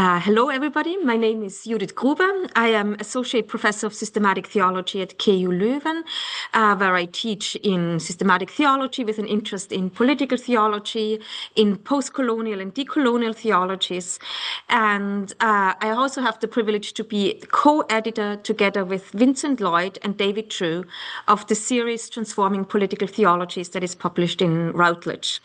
Hello, everybody. My name is Judith Gruber. I am Associate Professor of Systematic Theology at KU Leuven, where I teach in systematic theology with an interest in political theology, in post-colonial and decolonial theologies. And I also have the privilege to be co-editor together with Vincent Lloyd and David True of the series Transforming Political Theologies that is published in Routledge.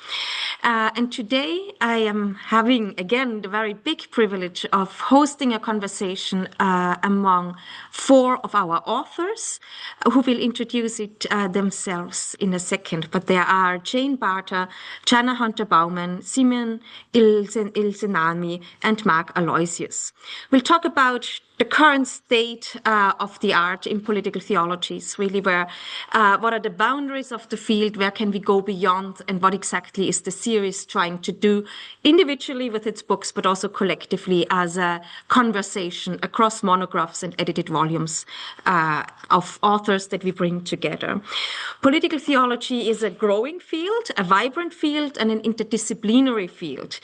And today I am having, again, the very big privilege of hosting a conversation among four of our authors who will introduce it themselves in a second. But there are Jane Barter, Janna Hunter-Bowman, Simeon Ilesanmi, and Mark Aloysius. We'll talk about the current state of the art in political theologies, really what are the boundaries of the field, where can we go beyond, and what exactly is the series trying to do individually with its books, but also collectively as a conversation across monographs and edited volumes of authors that we bring together. Political theology is a growing field, a vibrant field, and an interdisciplinary field.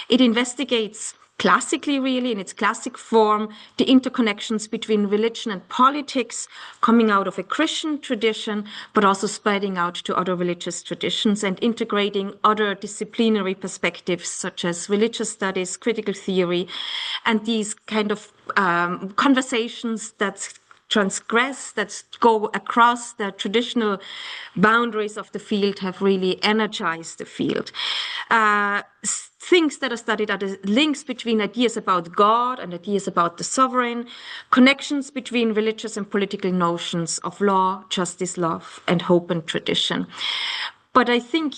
It investigates classically, really, in its classic form, the interconnections between religion and politics, coming out of a Christian tradition, but also spreading out to other religious traditions and integrating other disciplinary perspectives, such as religious studies, critical theory, and these kind of conversations that transgress, that go across the traditional boundaries of the field, have really energized the field. Things that are studied are the links between ideas about God and ideas about the sovereign, connections between religious and political notions of law, justice, love, and hope and tradition. But I think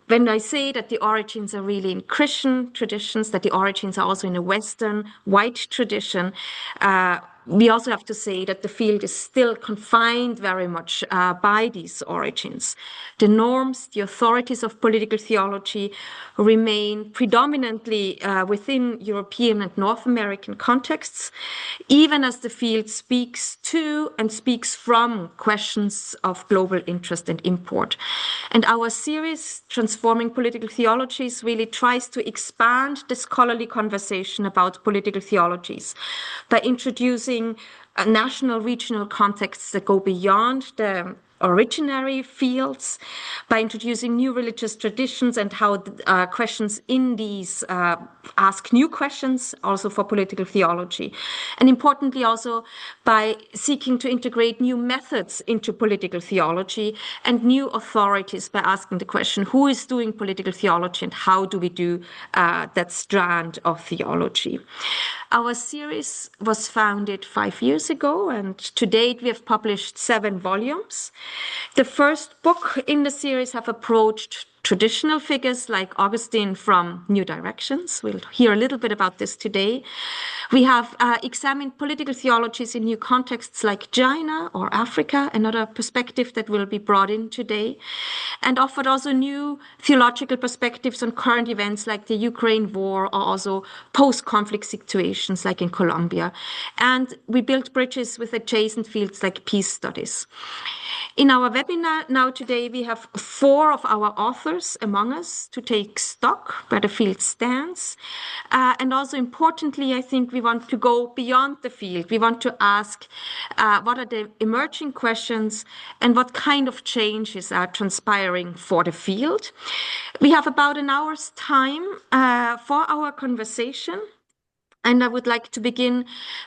when I say that the origins are really in Christian traditions, that the origins are also in a Western white tradition, we also have to say that the field is still confined very much by these origins. The norms, the authorities of political theology remain predominantly within European and North American contexts, even as the field speaks to and speaks from questions of global interest and import. And our series, Transforming Political Theologies, really tries to expand the scholarly conversation about political theologies by introducing national, regional contexts that go beyond the originary fields, by introducing new religious traditions and how questions in these ask new questions also for political theology. And importantly also by seeking to integrate new methods into political theology and new authorities by asking the question, who is doing political theology and how do we do that strand of theology? Our series was founded 5 years ago, and to date we have published 7 volumes. The first book in the series have approached traditional figures like Augustine from New Directions. We'll hear a little bit about this today. We have examined political theologies in new contexts like China or Africa, another perspective that will be brought in today, and offered also new theological perspectives on current events like the Ukraine war or also post-conflict situations like in Colombia. And we built bridges with adjacent fields like peace studies. In our webinar now today, we have 4 of our authors among us to take stock where the field stands. And also importantly, I think we want to go beyond the field. We want to ask what are the emerging questions and what kind of changes are transpiring for the field. We have about an hour's time for our conversation. And I would like to begin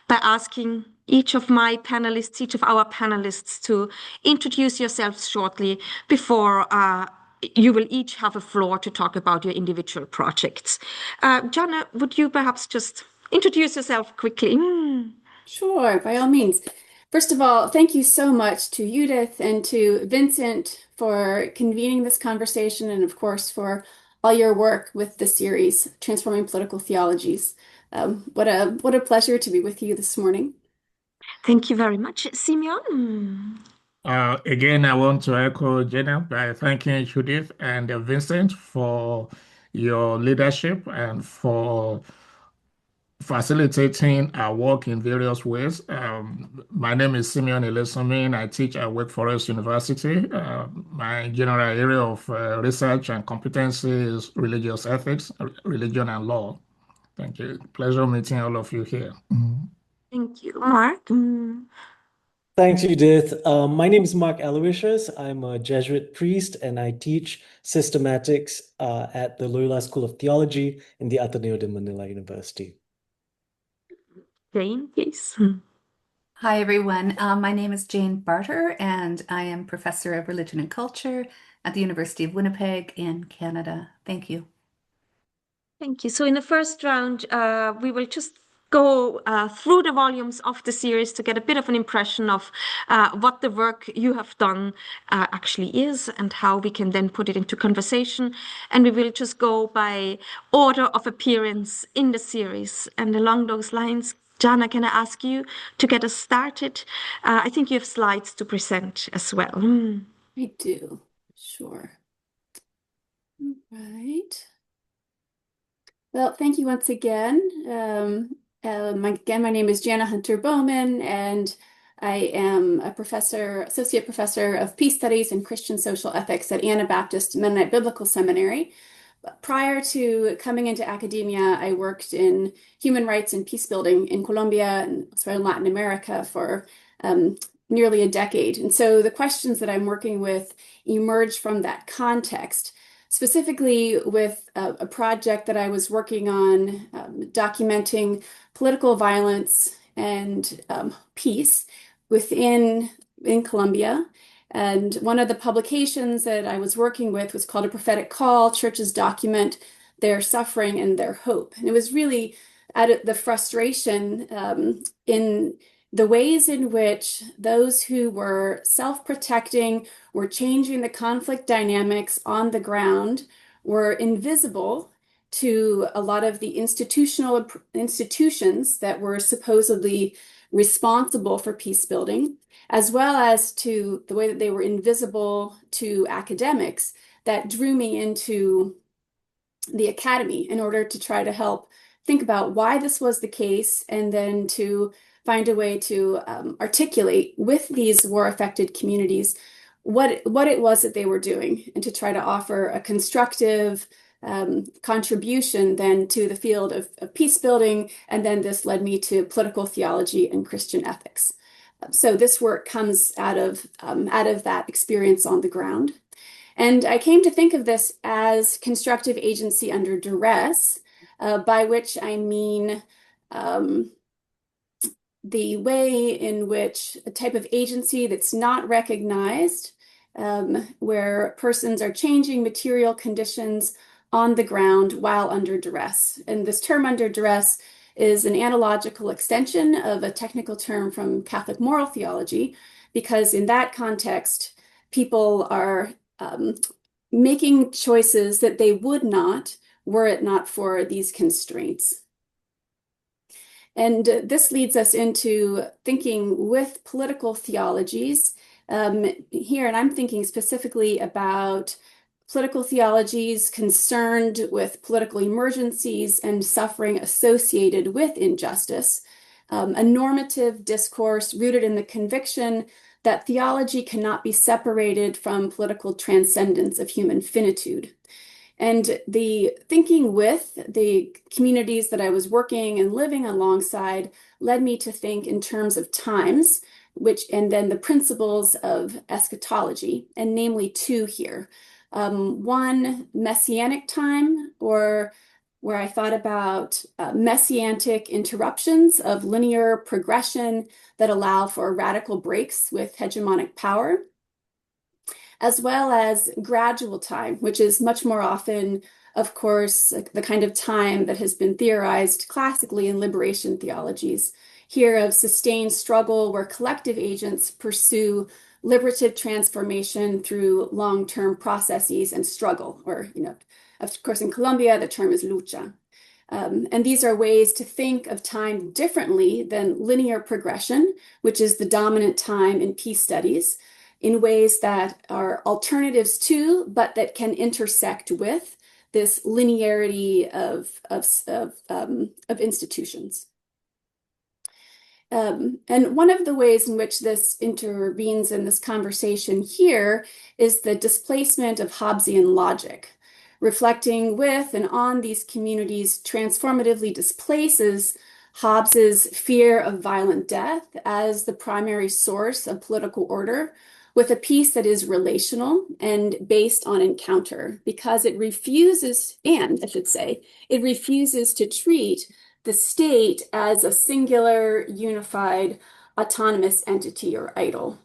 by asking each of our panelists to introduce yourselves shortly before you will each have a floor to talk about your individual projects. Janna, would you perhaps just introduce yourself quickly? Sure, by all means. First of all, thank you so much to Judith and to Vincent for convening this conversation and, of course, for all your work with the series, Transforming Political Theologies. What a pleasure to be with you this morning. Thank you very much. Simeon? Again, I want to echo Janna by thanking Judith and Vincent for your leadership and for facilitating our work in various ways. My name is Simeon Ilesanmi. I teach at Wake Forest University. My general area of research and competency is religious ethics, religion and law. Thank you. Pleasure meeting all of you here. Thank you, Mark. Thanks, Judith. My name is Mark Aloysius. I'm a Jesuit priest and I teach systematics at the Loyola School of Theology in the Ateneo de Manila University. Jane, please. Hi, everyone. My name is Jane Barter, and I am Professor of Religion and Culture at the University of Winnipeg in Canada. Thank you. Thank you. So in the first round, we will just go through the volumes of the series to get a bit of an impression of what the work you have done actually is and how we can then put it into conversation. And we will just go by order of appearance in the series. And along those lines, Janna, can I ask you to get us started? I think you have slides to present as well. I do. Sure. All right. Well, thank you once again. My name is Janna Hunter-Bowman, and I am a associate professor of peace studies and Christian social ethics at Anabaptist Mennonite Biblical Seminary. Prior to coming into academia, I worked in human rights and peace building in Colombia and also in Latin America for nearly a decade. And so the questions that I'm working with emerge from that context, specifically with a project that I was working on documenting political violence and peace in Colombia. And one of the publications that I was working with was called A Prophetic Call: Churches Document Their Suffering and Their Hope. And it was really at the frustration in the ways in which those who were self-protecting, were changing the conflict dynamics on the ground, were invisible to a lot of the institutions that were supposedly responsible for peace building, as well as to the way that they were invisible to academics that drew me into the academy in order to try to help think about why this was the case, and then to find a way to articulate with these war-affected communities what it was that they were doing, and to try to offer a constructive contribution then to the field of peace building. And then this led me to political theology and Christian ethics. So this work comes out of that experience on the ground. And I came to think of this as constructive agency under duress, by which I mean the way in which a type of agency that's not recognized, where persons are changing material conditions on the ground while under duress. And this term under duress is an analogical extension of a technical term from Catholic moral theology, because in that context, people are making choices that they would not were it not for these constraints. And this leads us into thinking with political theologies here, and I'm thinking specifically about political theologies concerned with political emergencies and suffering associated with injustice, a normative discourse rooted in the conviction that theology cannot be separated from political transcendence of human finitude. And the thinking with the communities that I was working and living alongside led me to think in terms of times, and then the principles of eschatology, and namely two here. One, messianic time, or where I thought about messianic interruptions of linear progression that allow for radical breaks with hegemonic power, as well as gradual time, which is much more often, of course, the kind of time that has been theorized classically in liberation theologies. Here of sustained struggle where collective agents pursue liberative transformation through long-term processes and struggle, or, of course, in Colombia, the term is lucha. And these are ways to think of time differently than linear progression, which is the dominant time in peace studies, in ways that are alternatives to, but that can intersect with this linearity of institutions. And one of the ways in which this intervenes in this conversation here is the displacement of Hobbesian logic, reflecting with and on these communities transformatively displaces Hobbes's fear of violent death as the primary source of political order with a piece that is relational and based on encounter, because it refuses, and I should say, it refuses to treat the state as a singular, unified, autonomous entity or idol.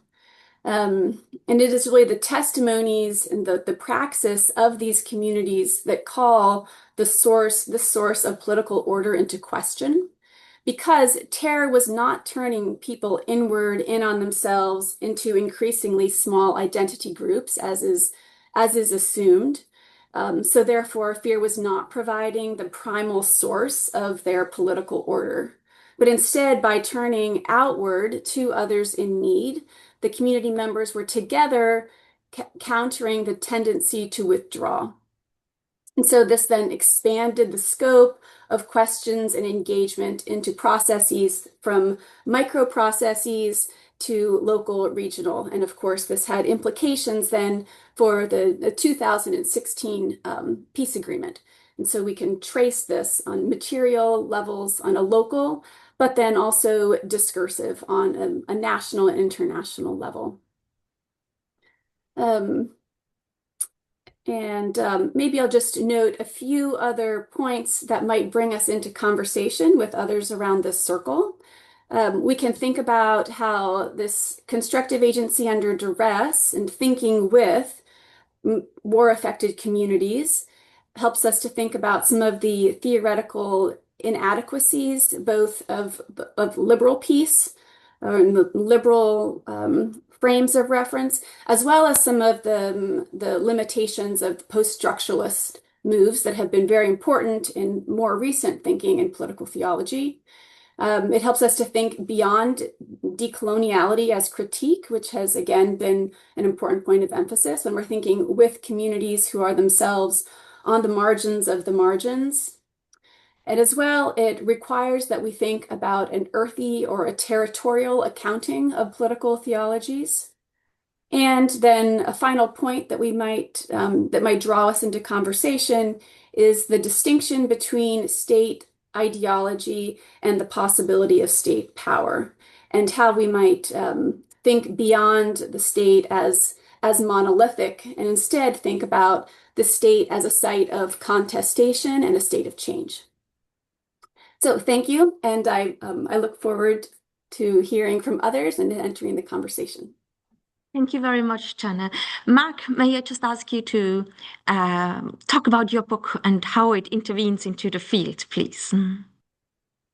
And it is really the testimonies and the praxis of these communities that call the source of political order into question, because terror was not turning people inward, in on themselves, into increasingly small identity groups, as is assumed. So therefore, fear was not providing the primal source of their political order, but instead, by turning outward to others in need, the community members were together countering the tendency to withdraw. And so this then expanded the scope of questions and engagement into processes from micro processes to local, regional. And of course, this had implications then for the 2016 peace agreement. And so we can trace this on material levels on a local, but then also discursive on a national and international level. Maybe I'll just note a few other points that might bring us into conversation with others around this circle. We can think about how this constructive agency under duress and thinking with war-affected communities helps us to think about some of the theoretical inadequacies, both of liberal peace or liberal frames of reference, as well as some of the limitations of post-structuralist moves that have been very important in more recent thinking in political theology. It helps us to think beyond decoloniality as critique, which has again been an important point of emphasis when we're thinking with communities who are themselves on the margins of the margins. And as well, it requires that we think about an earthy or a territorial accounting of political theologies. And then a final point that we might that might draw us into conversation is the distinction between state ideology and the possibility of state power, and how we might think beyond the state as monolithic, and instead think about the state as a site of contestation and a state of change. So thank you, and I look forward to hearing from others and entering the conversation. Thank you very much, Janna. Mark, may I just ask you to talk about your book and how it intervenes into the field, please?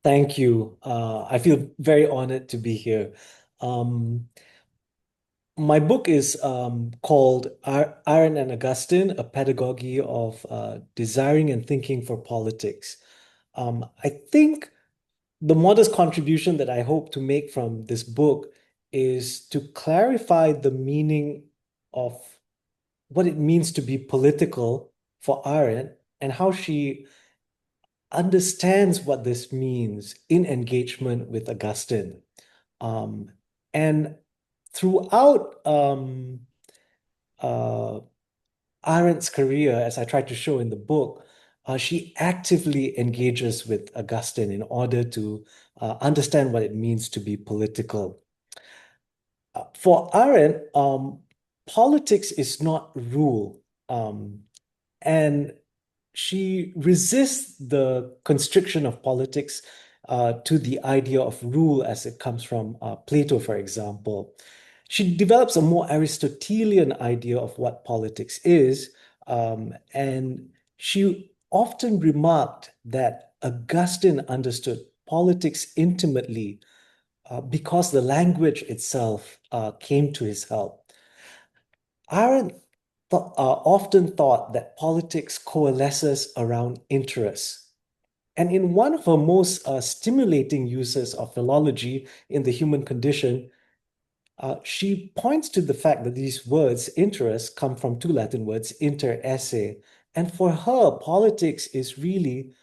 Thank you. I feel very honored to be here. My book is called Arendt and Augustine, A Pedagogy of Desiring and Thinking for Politics. I think the modest contribution that I hope to make from this book is to clarify the meaning of what it means to be political for Arendt and how she understands what this means in engagement with Augustine. And throughout Arendt's career, as I tried to show in the book, she actively engages with Augustine in order to understand what it means to be political. For Arendt, politics is not rule, and she resists the constriction of politics to the idea of rule as it comes from Plato, for example. She develops a more Aristotelian idea of what politics is, and she often remarked that Augustine understood politics intimately because the language itself came to his help. Arendt often thought that politics coalesces around interests. And in one of her most stimulating uses of philology in the human condition, she points to the fact that these words, interest, come from two Latin words, inter esse. And for her, politics is really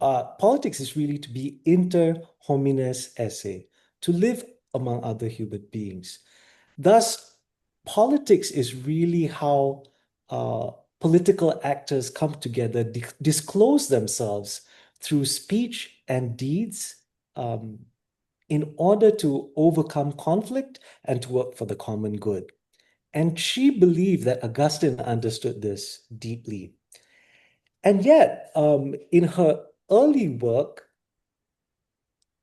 to be inter homines esse, to live among other human beings. Thus, politics is really how political actors come together, disclose themselves through speech and deeds in order to overcome conflict and to work for the common good. And she believed that Augustine understood this deeply. And yet, in her early work,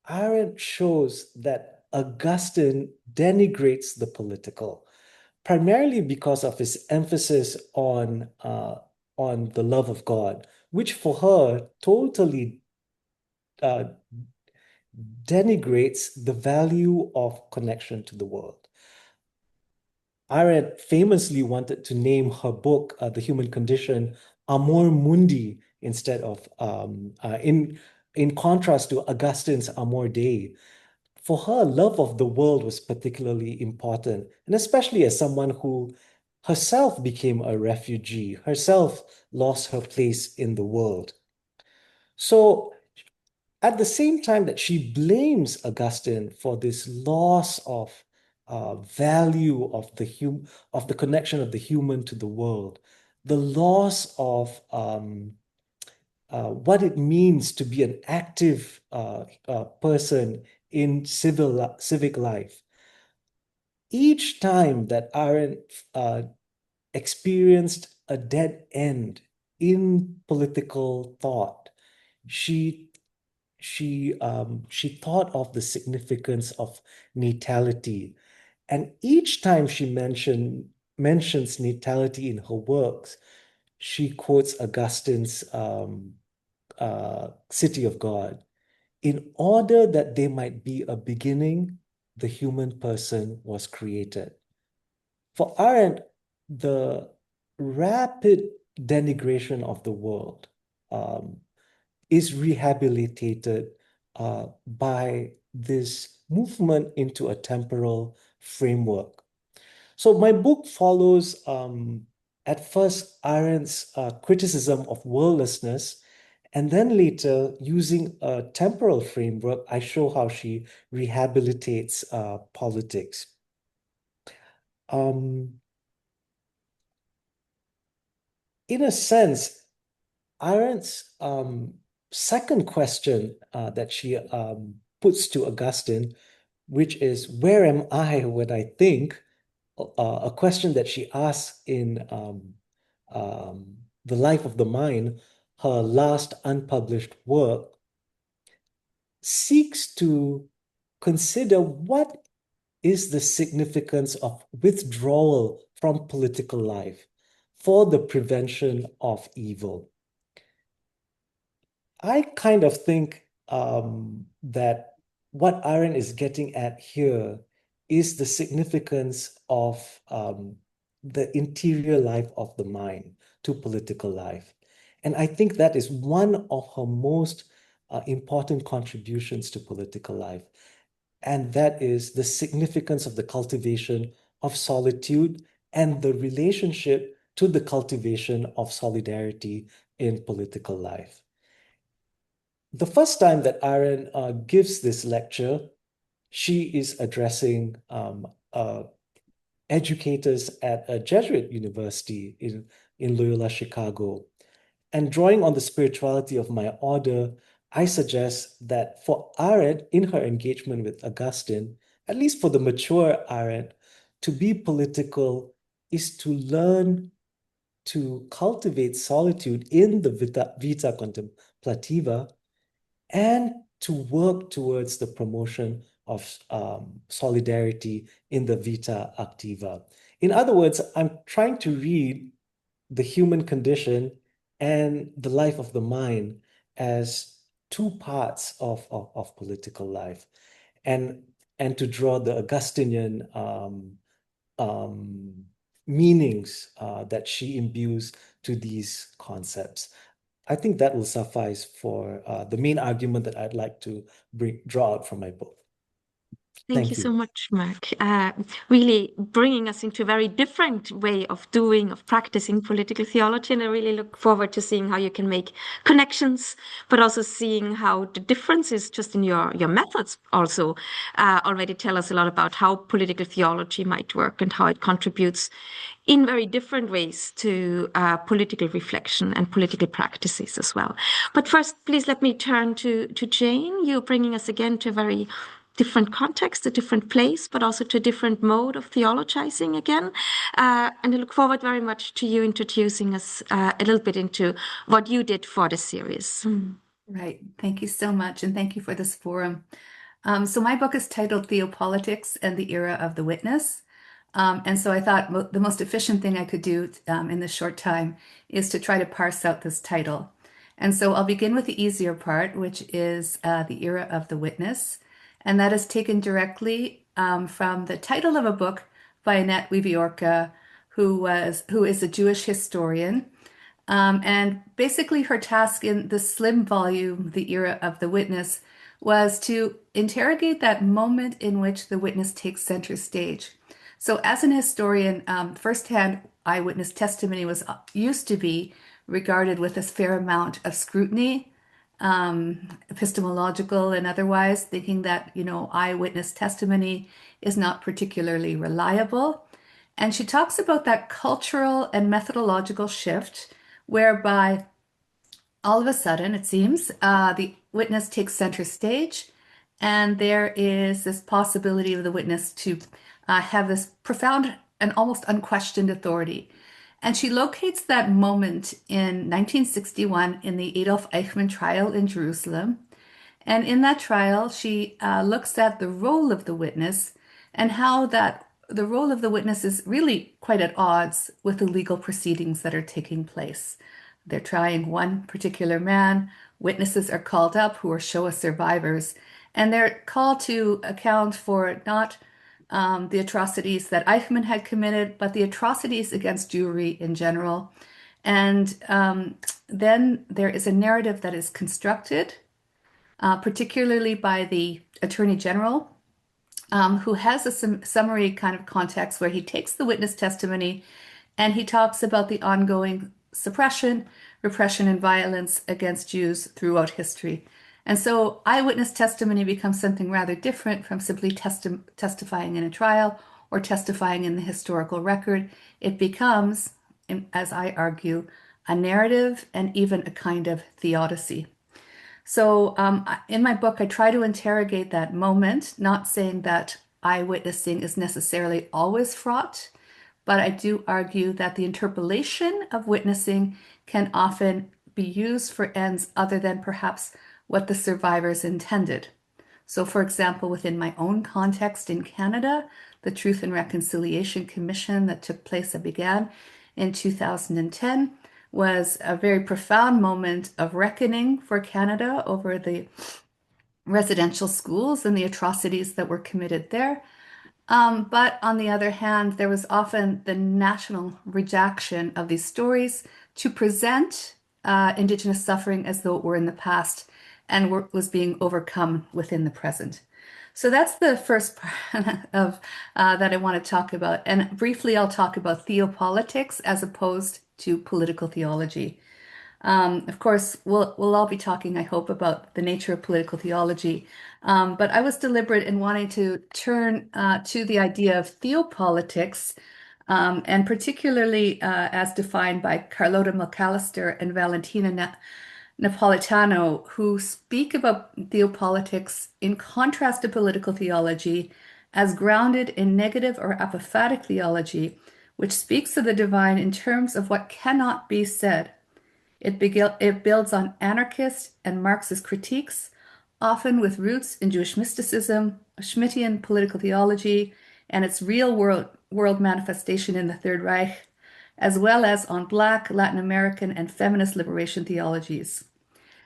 Arendt shows that Augustine denigrates the political, primarily because of his emphasis on the love of God, which for her totally denigrates the value of connection to the world. Arendt famously wanted to name her book, The Human Condition, Amor Mundi, instead of, in contrast to Augustine's Amor Dei. For her, love of the world was particularly important, and especially as someone who herself became a refugee, herself lost her place in the world. So at the same time that she blames Augustine for this loss of value of the connection of the human to the world, the loss of what it means to be an active person in civic life. Each time that Arendt experienced a dead end in political thought, she thought of the significance of natality. And each time she mentions natality in her works, she quotes Augustine's City of God. In order that there might be a beginning, the human person was created. For Arendt, the rapid denigration of the world is rehabilitated by this movement into a temporal framework. So my book follows, at first, Arendt's criticism of worldlessness, and then later, using a temporal framework, I show how she rehabilitates politics. In a sense, Arendt's second question that she puts to Augustine, which is, where am I when I think? A question that she asks in The Life of the Mind, her last unpublished work, seeks to consider what is the significance of withdrawal from political life for the prevention of evil. I kind of think that what Arendt is getting at here is the significance of the interior life of the mind to political life. And I think that is one of her most important contributions to political life. And that is the significance of the cultivation of solitude and the relationship to the cultivation of solidarity in political life. The first time that Arendt gives this lecture, she is addressing educators at a Jesuit university in Loyola, Chicago. And drawing on the spirituality of my order, I suggest that for Arendt, in her engagement with Augustine, at least for the mature Arendt, to be political is to learn to cultivate solitude in the vita contemplativa and to work towards the promotion of solidarity in the vita activa. In other words, I'm trying to read the human condition and the life of the mind as two parts of political life, and to draw the Augustinian meanings that she imbues to these concepts. I think that will suffice for the main argument that I'd like to draw out from my book. Thank you Thank so you. much, Mark. Really bringing us into a very different way of doing, of practicing political theology. And I really look forward to seeing how you can make connections, but also seeing how the differences just in your methods also already tell us a lot about how political theology might work and how it contributes in very different ways to political reflection and political practices as well. But first, please let me turn to Jane. You're bringing us again to a very different context, a different place, but also to a different mode of theologizing again. And I look forward very much to you introducing us a little bit into what you did for the series. Right. Thank you so much. And thank you for this forum. So my book is titled Theopolitics and the Era of the Witness. And so I thought the most efficient thing I could do in this short time is to try to parse out this title. And so I'll begin with the easier part, which is the Era of the Witness. And that is taken directly from the title of a book by Annette Wiwiorka, who is a Jewish historian. And basically her task in the slim volume, The Era of the Witness, was to interrogate that moment in which the witness takes center stage. So as an historian, firsthand eyewitness testimony used to be regarded with a fair amount of scrutiny, epistemological and otherwise, thinking that, eyewitness testimony is not particularly reliable. And she talks about that cultural and methodological shift whereby all of a sudden, it seems, the witness takes center stage, and there is this possibility of the witness to have this profound and almost unquestioned authority. And she locates that moment in 1961 in the Adolf Eichmann trial in Jerusalem. And in that trial, she looks at the role of the witness and how that the role of the witness is really quite at odds with the legal proceedings that are taking place. They're trying one particular man. Witnesses are called up who are Shoah survivors, and they're called to account for not the atrocities that Eichmann had committed, but the atrocities against Jewry in general. And then there is a narrative that is constructed, particularly by the Attorney General, who has a summary kind of context where he takes the witness testimony and he talks about the ongoing suppression, repression, and violence against Jews throughout history. And so eyewitness testimony becomes something rather different from simply testifying in a trial or testifying in the historical record. It becomes, as I argue, a narrative and even a kind of theodicy. So in my book, I try to interrogate that moment, not saying that eyewitnessing is necessarily always fraught, but I do argue that the interpolation of witnessing can often be used for ends other than perhaps what the survivors intended. So for example, within my own context in Canada, the Truth and Reconciliation Commission that began in 2010 was a very profound moment of reckoning for Canada over the residential schools and the atrocities that were committed there. But on the other hand, there was often the national rejection of these stories to present Indigenous suffering as though it were in the past and was being overcome within the present. So that's the first part of that I want to talk about. And briefly, I'll talk about theopolitics as opposed to political theology. Of course, we'll all be talking, I hope, about the nature of political theology. But I was deliberate in wanting to turn to the idea of theopolitics, and particularly as defined by Carlota McAllister and Valentina Napolitano, who speak about theopolitics in contrast to political theology as grounded in negative or apophatic theology, which speaks of the divine in terms of what cannot be said. It builds on anarchist and Marxist critiques, often with roots in Jewish mysticism, Schmittian political theology, and its real world manifestation in the Third Reich, as well as on Black, Latin American, and feminist liberation theologies,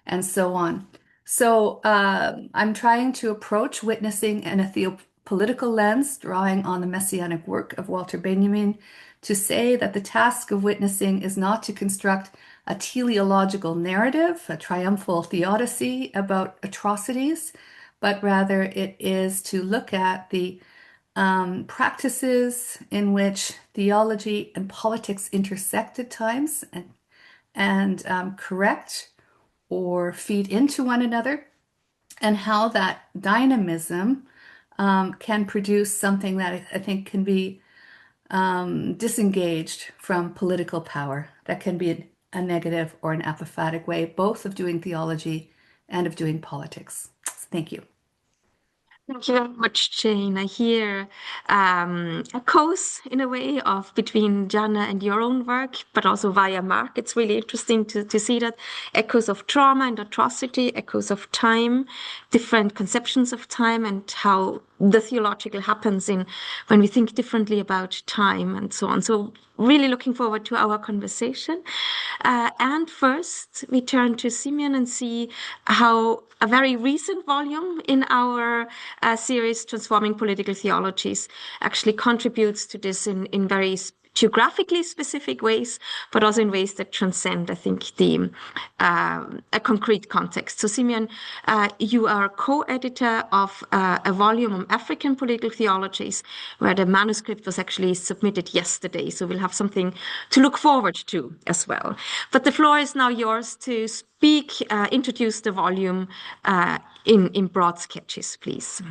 and so on. So I'm trying to approach witnessing in a theopolitical lens, drawing on the messianic work of Walter Benjamin, to say that the task of witnessing is not to construct a teleological narrative, a triumphal theodicy about atrocities, but rather it is to look at the practices in which theology and politics intersect at times and correct or feed into one another, and how that dynamism can produce something that I think can be disengaged from political power, that can be a negative or an apophatic way, both of doing theology and of doing politics. Thank you. Thank you very much, Jane. I hear echoes in a way of between Janna and your own work, but also via Mark. It's really interesting to see that echoes of trauma and atrocity, echoes of time, different conceptions of time, and how the theological happens in when we think differently about time and so on. So really looking forward to our conversation. And first, we turn to Simeon and see how a very recent volume in our series, Transforming Political Theologies, actually contributes to this in very geographically specific ways, but also in ways that transcend, I think, a concrete context. So, Simeon, you are co-editor of a volume on African political theologies, where the manuscript was actually submitted yesterday. So we'll have something to look forward to as well. But the floor is now yours to speak, introduce the volume in broad sketches, please.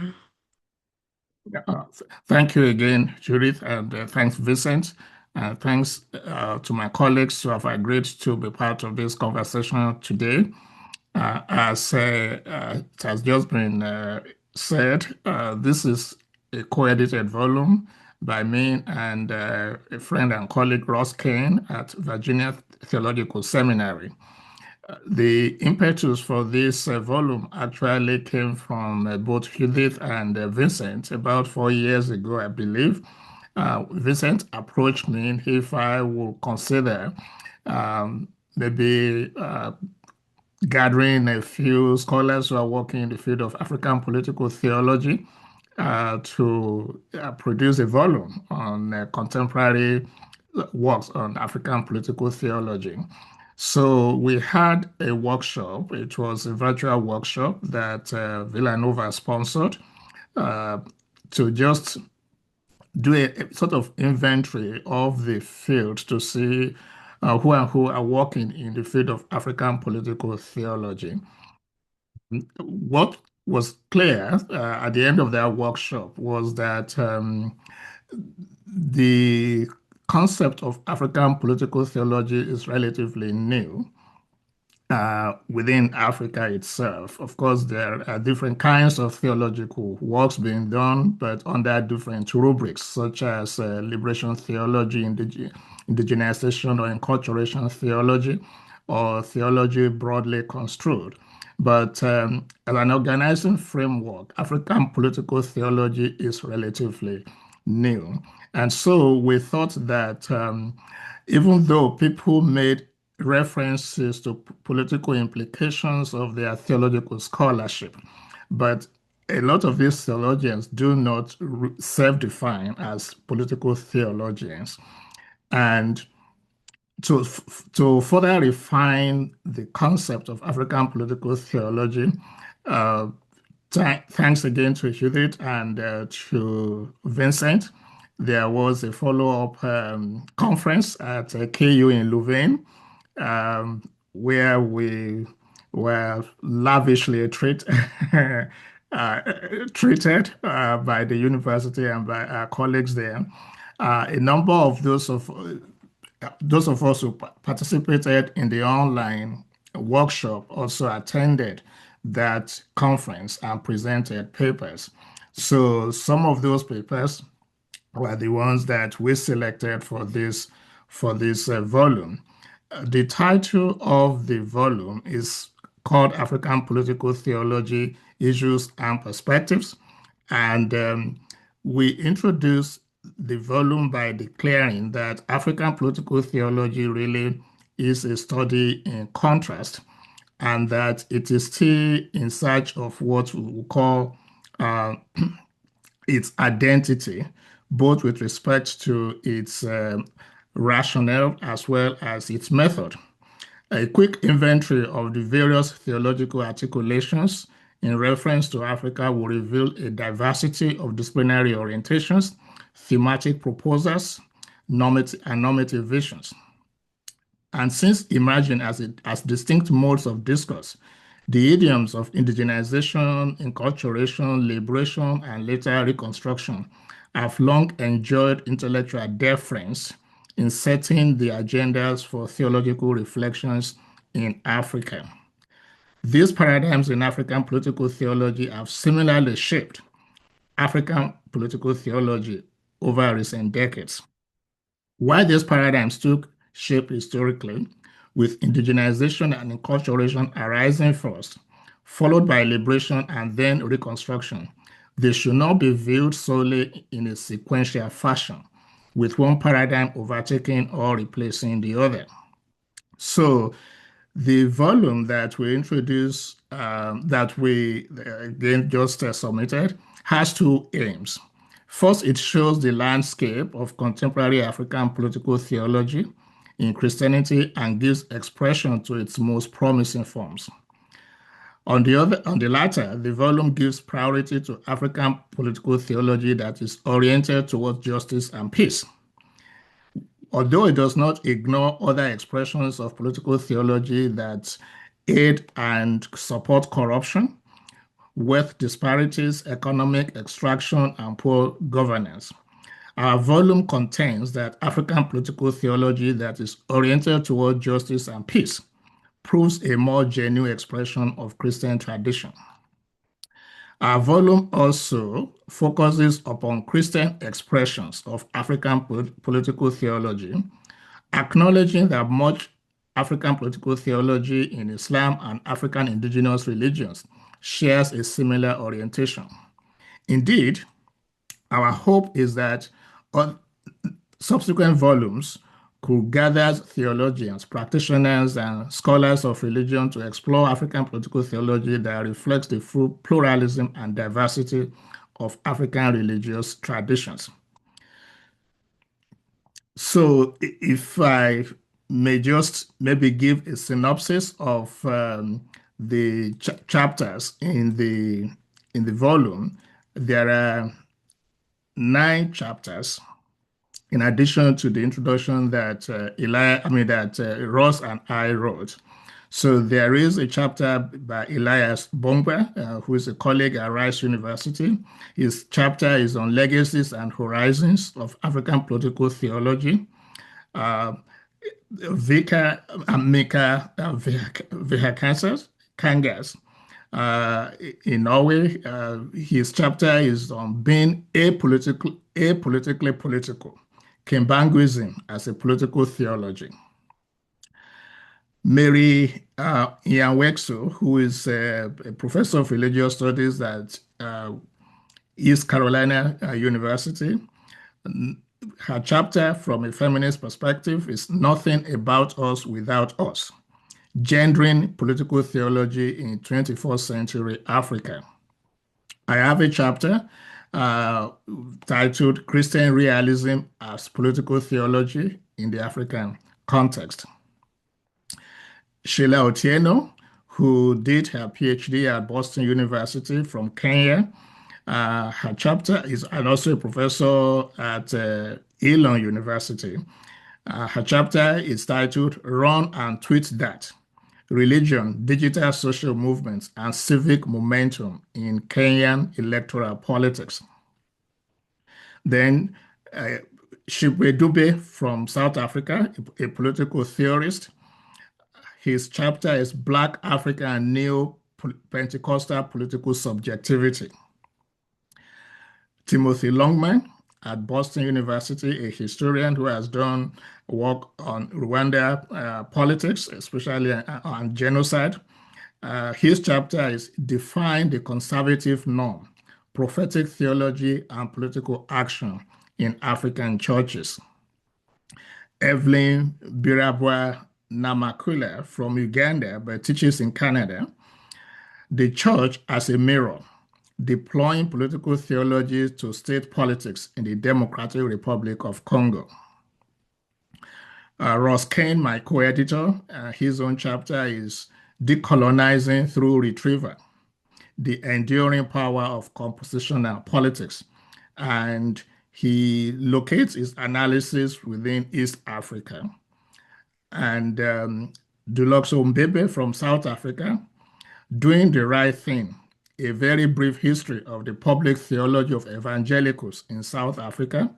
Thank you again, Judith, and thanks, Vincent. Thanks to my colleagues who have agreed to be part of this conversation today. As it has just been said, this is a co-edited volume by me and a friend and colleague, Ross Kane, at Virginia Theological Seminary. The impetus for this volume actually came from both Judith and Vincent about 4 years ago, I believe. Vincent approached me if I would consider maybe gathering a few scholars who are working in the field of African political theology to produce a volume on contemporary works on African political theology. So we had a workshop. It was a virtual workshop that Villanova sponsored to just do a sort of inventory of the field to see who are working in the field of African political theology. What was clear at the end of that workshop was that the concept of African political theology is relatively new within Africa itself. Of course, there are different kinds of theological works being done, but under different rubrics, such as liberation theology, indigenization or enculturation theology, or theology broadly construed. But as an organizing framework, African political theology is relatively new. And so we thought that even though people made references to political implications of their theological scholarship, but a lot of these theologians do not self-define as political theologians. And to further refine the concept of African political theology, thanks again to Judith and to Vincent, there was a follow-up conference at KU in Leuven, where we were lavishly treated by the university and by our colleagues there. A number of those of us who participated in the online workshop also attended that conference and presented papers. So some of those papers were the ones that we selected for this volume. The title of the volume is called African Political Theology, Issues and Perspectives. And we introduced the volume by declaring that African political theology really is a study in contrast, and that it is still in search of what we will call its identity, both with respect to its rationale as well as its method. A quick inventory of the various theological articulations in reference to Africa will reveal a diversity of disciplinary orientations, thematic proposals, normative visions. And since emerging as distinct modes of discourse, the idioms of indigenization, enculturation, liberation, and later reconstruction have long enjoyed intellectual deference in setting the agendas for theological reflections in Africa. These paradigms in African political theology have similarly shaped African political theology over recent decades. While these paradigms took shape historically, with indigenization and enculturation arising first, followed by liberation and then reconstruction, they should not be viewed solely in a sequential fashion, with one paradigm overtaking or replacing the other. So the volume that we introduced, that we again just submitted, has two aims. First, it shows the landscape of contemporary African political theology in Christianity and gives expression to its most promising forms. On the latter, the volume gives priority to African political theology that is oriented towards justice and peace. Although it does not ignore other expressions of political theology that aid and support corruption, wealth disparities, economic extraction, and poor governance. Our volume contains that African political theology that is oriented toward justice and peace proves a more genuine expression of Christian tradition. Our volume also focuses upon Christian expressions of African political theology, acknowledging that much African political theology in Islam and African indigenous religions shares a similar orientation. Indeed, our hope is that subsequent volumes could gather theologians, practitioners, and scholars of religion to explore African political theology that reflects the full pluralism and diversity of African religious traditions. So if I may just maybe give a synopsis of the chapters in the volume, there are 9 chapters in addition to the introduction that Ross and I wrote. So there is a chapter by Elias Bongba, who is a colleague at Rice University. His chapter is on legacies and horizons of African political theology. Vika Mika Kangas in Norway, his chapter is on being apolitically political, Kimbanguism as a political theology. Mary Nyanwekso, who is a professor of religious studies at East Carolina University, her chapter from a feminist perspective is Nothing About Us Without Us, Gendering Political Theology in 21st Century Africa. I have a chapter titled Christian Realism as Political Theology in the African Context. Sheila Otieno, who did her PhD at Boston University from Kenya, her chapter is, and also a professor at Elon University. Her chapter is titled Run and Tweet That, Religion, Digital Social Movements, and Civic Momentum in Kenyan Electoral Politics. Then Shibwe Dube from South Africa, a political theorist. His chapter is Black Africa and Neo-Pentecostal Political Subjectivity. Timothy Longman at Boston University, a historian who has done work on Rwanda politics, especially on genocide. His chapter is Define the Conservative Norm, Prophetic Theology and Political Action in African Churches. Evelyn Birabwa Namakula from Uganda, but teaches in Canada, The Church as a Mirror, Deploying Political Theology to State Politics in the Democratic Republic of Congo. Ross Kane, my co-editor, his own chapter is Decolonizing Through Retrieval, the enduring power of compositional politics. And he locates his analysis within East Africa. And Dulokso Mbebe from South Africa, Doing the Right Thing, a very brief history of the public theology of evangelicals in South Africa.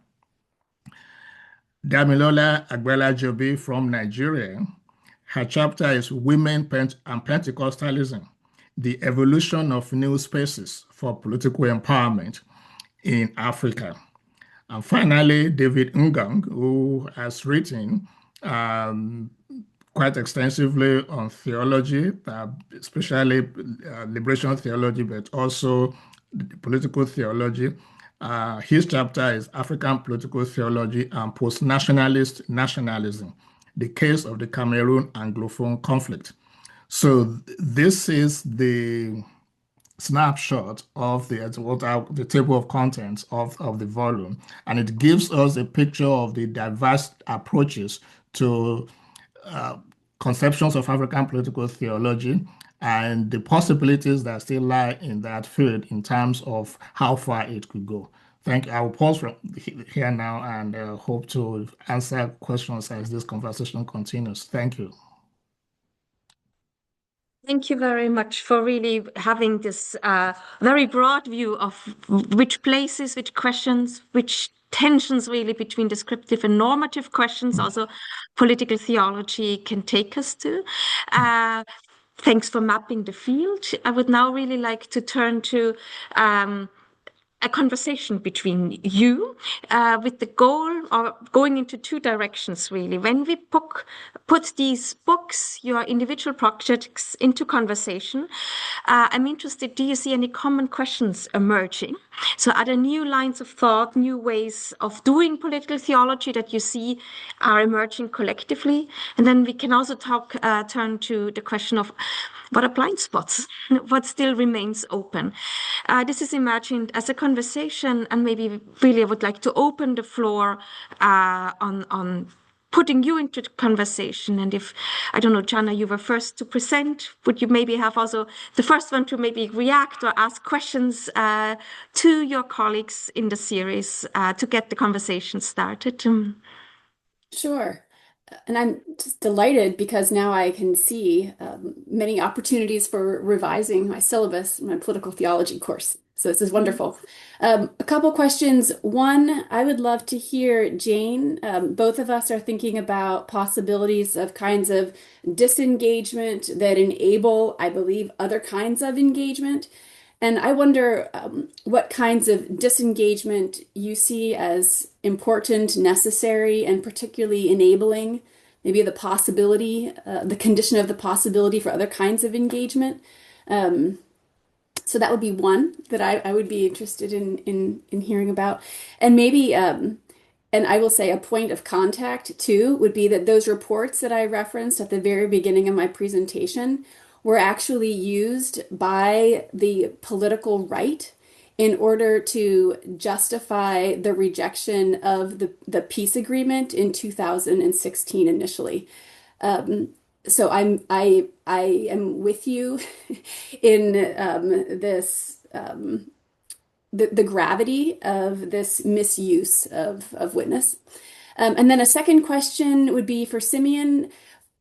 Damilola Agbala-Jobi from Nigeria, her chapter is Women and Pentecostalism, the Evolution of New Spaces for Political Empowerment in Africa. And finally, David Ngang, who has written quite extensively on theology, especially liberation theology, but also political theology. His chapter is African Political Theology and Post-Nationalist Nationalism, the Case of the Cameroon Anglophone Conflict. So this is the snapshot of the table of contents of the volume, and it gives us a picture of the diverse approaches to conceptions of African political theology and the possibilities that still lie in that field in terms of how far it could go. Thank you. I will pause from here now and hope to answer questions as this conversation continues. Thank you. Thank you very much for really having this very broad view of which places, which questions, which tensions really between descriptive and normative questions also political theology can take us to. Thanks for mapping the field. I would now really like to turn to a conversation between you with the goal of going into two directions, really. When we put these books, your individual projects, into conversation, I'm interested, do you see any common questions emerging? So are there new lines of thought, new ways of doing political theology that you see are emerging collectively? And then we can also turn to the question of what are blind spots? What still remains open? This is imagined as a conversation, and maybe really I would like to open the floor on putting you into the conversation. And if, I don't know, Janna, you were first to present, would you maybe have also the first one to maybe react or ask questions to your colleagues in the series to get the conversation started? Sure. And I'm just delighted because now I can see many opportunities for revising my syllabus, my political theology course. So this is wonderful. A couple questions. One, I would love to hear Jane. Both of us are thinking about possibilities of kinds of disengagement that enable, I believe, other kinds of engagement. And I wonder what kinds of disengagement you see as important, necessary, and particularly enabling, maybe the possibility, the condition of the possibility for other kinds of engagement. So that would be one that I would be interested in hearing about. And maybe, and I will say a point of contact too, would be that those reports that I referenced at the very beginning of my presentation were actually used by the political right in order to justify the rejection of the peace agreement in 2016 initially. So I am with you in this the gravity of this misuse of witness. And then a second question would be for Simeon.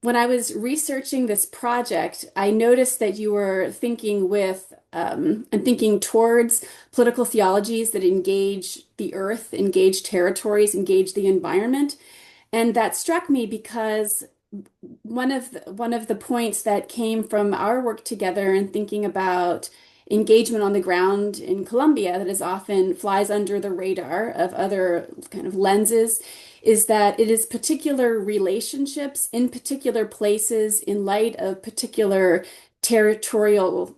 When I was researching this project, I noticed that you were thinking with and thinking towards political theologies that engage the earth, engage territories, engage the environment. And that struck me because one of the points that came from our work together and thinking about engagement on the ground in Colombia that is often flies under the radar of other kind of lenses is that it is particular relationships in particular places in light of particular territorial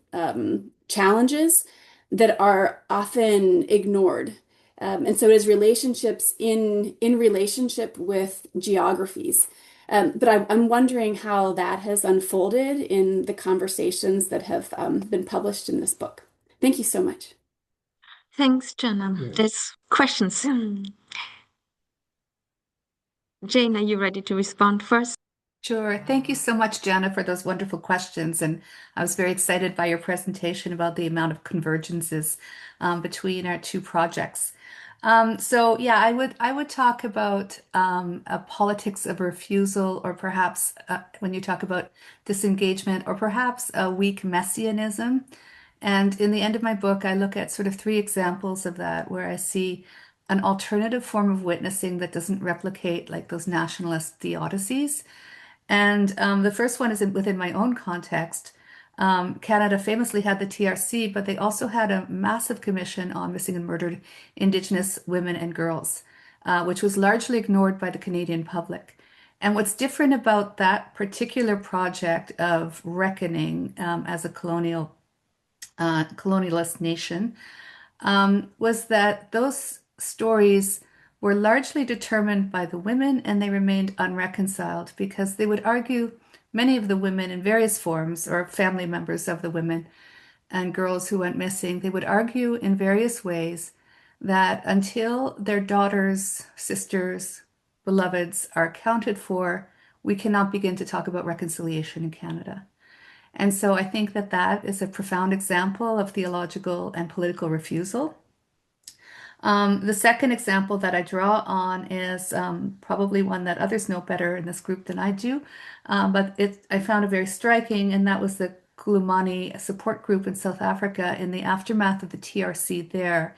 challenges that are often ignored. And so it is relationships in relationship with geographies. But I'm wondering how that has unfolded in the conversations that have been published in this book. Thank you so much. Thanks, Janna. There's questions. Jane, are you ready to respond first? Sure. Thank you so much, Janna, for those wonderful questions. And I was very excited by your presentation about the amount of convergences between our two projects. So yeah, I would talk about a politics of refusal, or perhaps when you talk about disengagement, or perhaps a weak messianism. And in the end of my book, I look at sort of three examples of that, where I see an alternative form of witnessing that doesn't replicate like those nationalist theodicies. And the first one is within my own context. Canada famously had the TRC, but they also had a massive commission on missing and murdered Indigenous women and girls, which was largely ignored by the Canadian public. And what's different about that particular project of reckoning as a colonialist nation was that those stories were largely determined by the women, and they remained unreconciled because they would argue, many of the women in various forms, or family members of the women and girls who went missing, they would argue in various ways that until their daughters, sisters, beloveds are accounted for, we cannot begin to talk about reconciliation in Canada. And so I think that that is a profound example of theological and political refusal. The second example that I draw on is probably one that others know better in this group than I do, but I found it very striking, and that was the Kulumani support group in South Africa in the aftermath of the TRC there,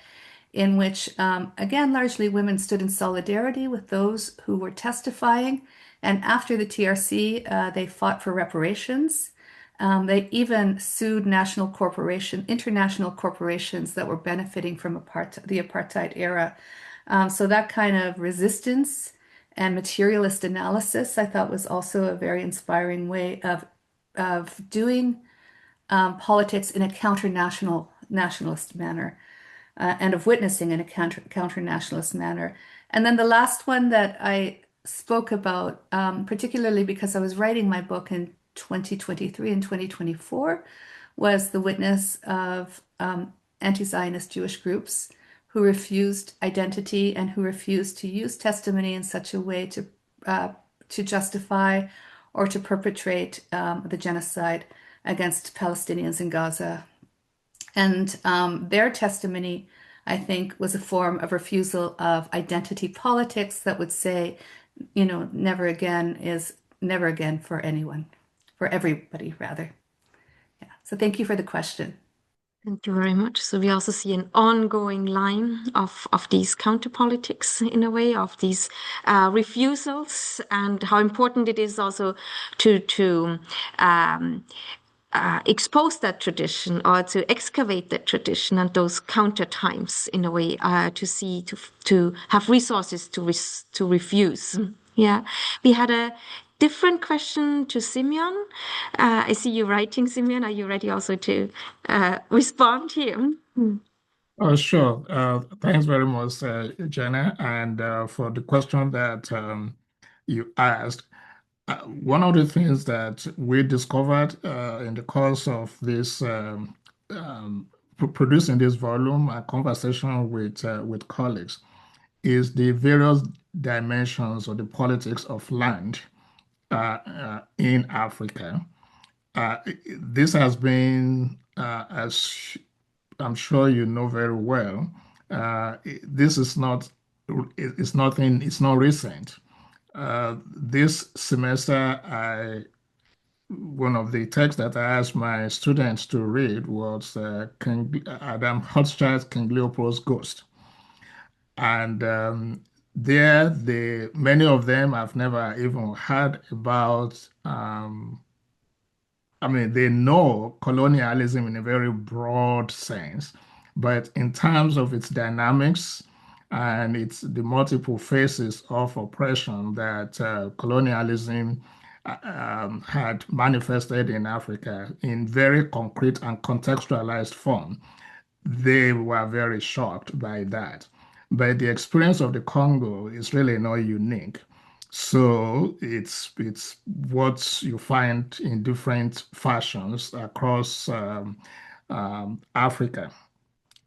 in which, again, largely women stood in solidarity with those who were testifying. And after the TRC, they fought for reparations. They even sued international corporations that were benefiting from the apartheid era. So that kind of resistance and materialist analysis, I thought, was also a very inspiring way of doing politics in a nationalist manner, and of witnessing in a counter-nationalist manner. And then the last one that I spoke about, particularly because I was writing my book in 2023 and 2024, was the witness of anti-Zionist Jewish groups who refused identity and who refused to use testimony in such a way to justify or to perpetrate the genocide against Palestinians in Gaza. And their testimony, I think, was a form of refusal of identity politics that would say, never again is never again for anyone. For everybody, rather. Yeah. So thank you for the question. Thank you very much. So we also see an ongoing line of these counter-politics, in a way, of these refusals, and how important it is also to expose that tradition, or to excavate that tradition and those counter times, in a way, to have resources to refuse. Yeah, we had a different question to Simeon. I see you writing, Simeon. Are you ready also to respond here? Oh, sure. Thanks very much, Janna, and for the question that you asked. One of the things that we discovered in the course of this producing this volume, a conversation with colleagues, is the various dimensions of the politics of land in Africa. This has been, as I'm sure you know very well, this is not, it's nothing, it's not recent. This semester, one of the texts that I asked my students to read was Adam Hochstadt's King Leopold's Ghost. And many of them have never even heard about, they know colonialism in a very broad sense, but in terms of its dynamics and the multiple phases of oppression that colonialism had manifested in Africa in very concrete and contextualized form, they were very shocked by that. But the experience of the Congo is really not unique. So it's what you find in different fashions across Africa.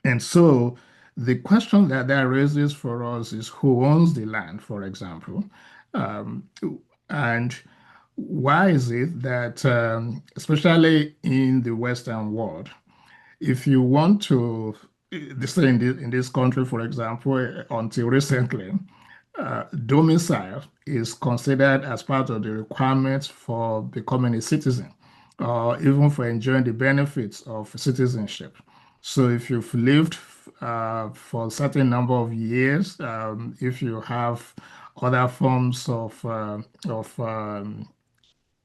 And so the question that raises for us is who owns the land, for example. And why is it that, especially in the Western world, if you want to, say in this country, for example, until recently, domicile is considered as part of the requirements for becoming a citizen, or even for enjoying the benefits of citizenship. So if you've lived for a certain number of years, if you have other forms of